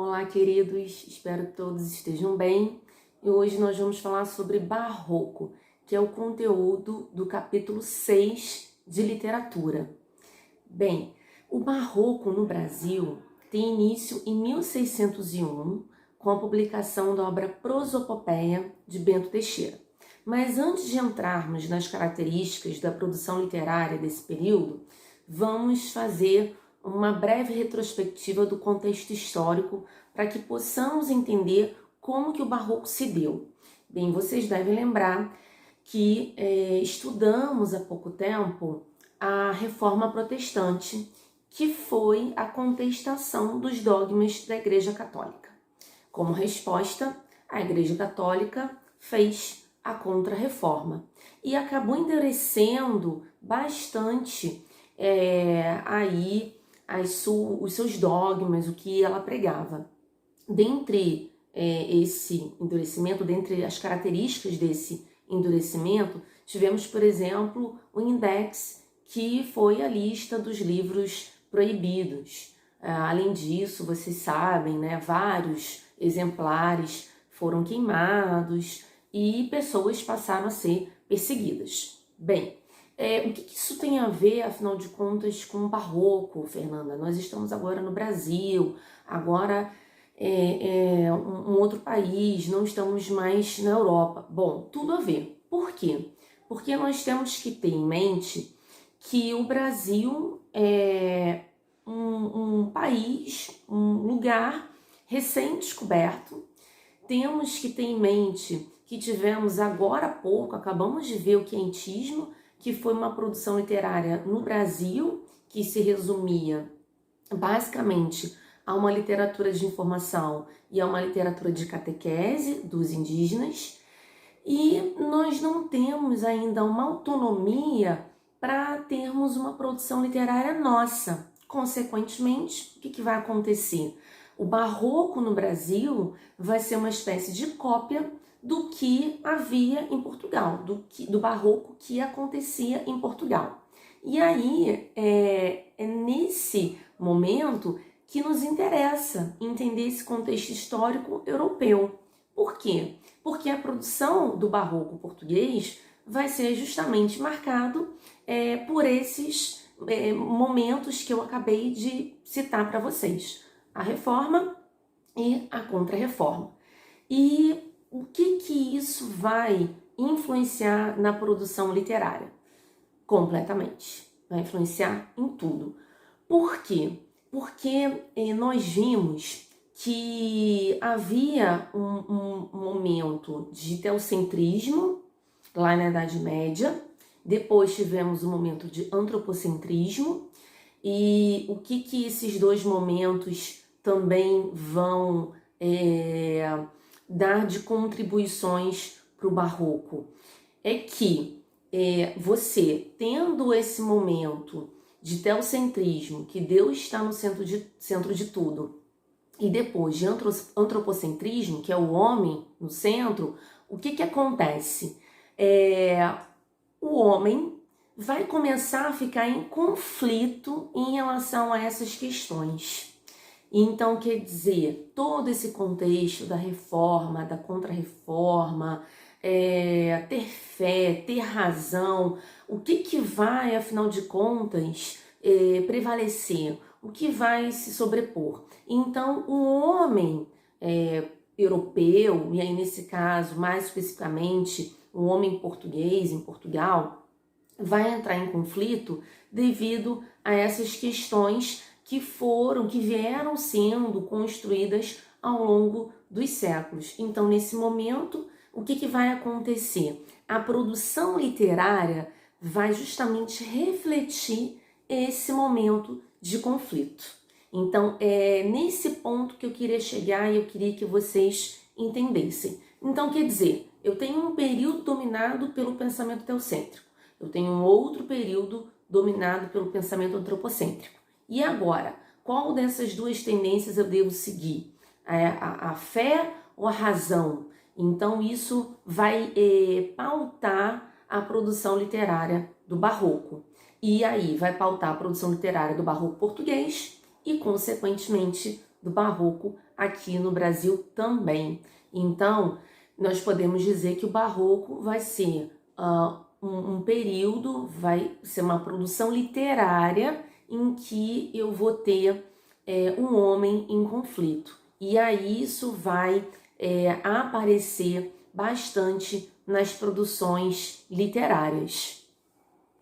Olá, queridos, espero que todos estejam bem. E hoje nós vamos falar sobre Barroco, que é o conteúdo do capítulo 6 de literatura. Bem, o Barroco no Brasil tem início em 1601, com a publicação da obra Prosopopeia de Bento Teixeira. Mas antes de entrarmos nas características da produção literária desse período, vamos fazer uma breve retrospectiva do contexto histórico para que possamos entender como que o Barroco se deu. Bem, vocês devem lembrar que estudamos há pouco tempo a Reforma Protestante, que foi a contestação dos dogmas da Igreja Católica. Como resposta, a Igreja Católica fez a Contra-Reforma e acabou endurecendo bastante os seus dogmas, o que ela pregava. Dentre esse endurecimento, dentre as características desse endurecimento, tivemos, por exemplo, o Index, que foi a lista dos livros proibidos. Além disso, vocês sabem, né, vários exemplares foram queimados e pessoas passaram a ser perseguidas. Bem, o que isso tem a ver, afinal de contas, com o Barroco, Fernanda? Nós estamos agora no Brasil, agora um outro país, não estamos mais na Europa. Bom, tudo a ver. Por quê? Porque nós temos que ter em mente que o Brasil é um país, um lugar recém-descoberto. Temos que ter em mente que tivemos agora há pouco, acabamos de ver o quentismo, que foi uma produção literária no Brasil, que se resumia basicamente a uma literatura de informação e a uma literatura de catequese dos indígenas, e nós não temos ainda uma autonomia para termos uma produção literária nossa. Consequentemente, o que vai acontecer? O Barroco no Brasil vai ser uma espécie de cópia do que havia em Portugal, do Barroco que acontecia em Portugal. E aí, é nesse momento que nos interessa entender esse contexto histórico europeu. Por quê? Porque a produção do Barroco português vai ser justamente marcado por esses momentos que eu acabei de citar para vocês. A Reforma e a Contra-Reforma. E o que isso vai influenciar na produção literária? Completamente. Vai influenciar em tudo. Por quê? Porque nós vimos que havia um momento de teocentrismo lá na Idade Média, depois tivemos um momento de antropocentrismo, e o que esses dois momentos também vão dar de contribuições para o Barroco? É que você, tendo esse momento de teocentrismo, que Deus está no centro de tudo, e depois de antropocentrismo, que é o homem no centro, o que acontece? O homem vai começar a ficar em conflito em relação a essas questões. Então, quer dizer, todo esse contexto da reforma, da contra-reforma, ter fé, ter razão, o que vai, afinal de contas, prevalecer? O que vai se sobrepor? Então, o homem europeu, e aí nesse caso, mais especificamente, o homem português em Portugal, vai entrar em conflito devido a essas questões que vieram sendo construídas ao longo dos séculos. Então, nesse momento, o que vai acontecer? A produção literária vai justamente refletir esse momento de conflito. Então, é nesse ponto que eu queria chegar e eu queria que vocês entendessem. Então, quer dizer, eu tenho um período dominado pelo pensamento teocêntrico, eu tenho um outro período dominado pelo pensamento antropocêntrico. E agora, qual dessas duas tendências eu devo seguir? A fé ou a razão? Então, isso vai pautar a produção literária do Barroco. E aí vai pautar a produção literária do Barroco português e, consequentemente, do Barroco aqui no Brasil também. Então, nós podemos dizer que o barroco vai ser um período, vai ser uma produção literária em que eu vou ter um homem em conflito. E aí isso vai aparecer bastante nas produções literárias.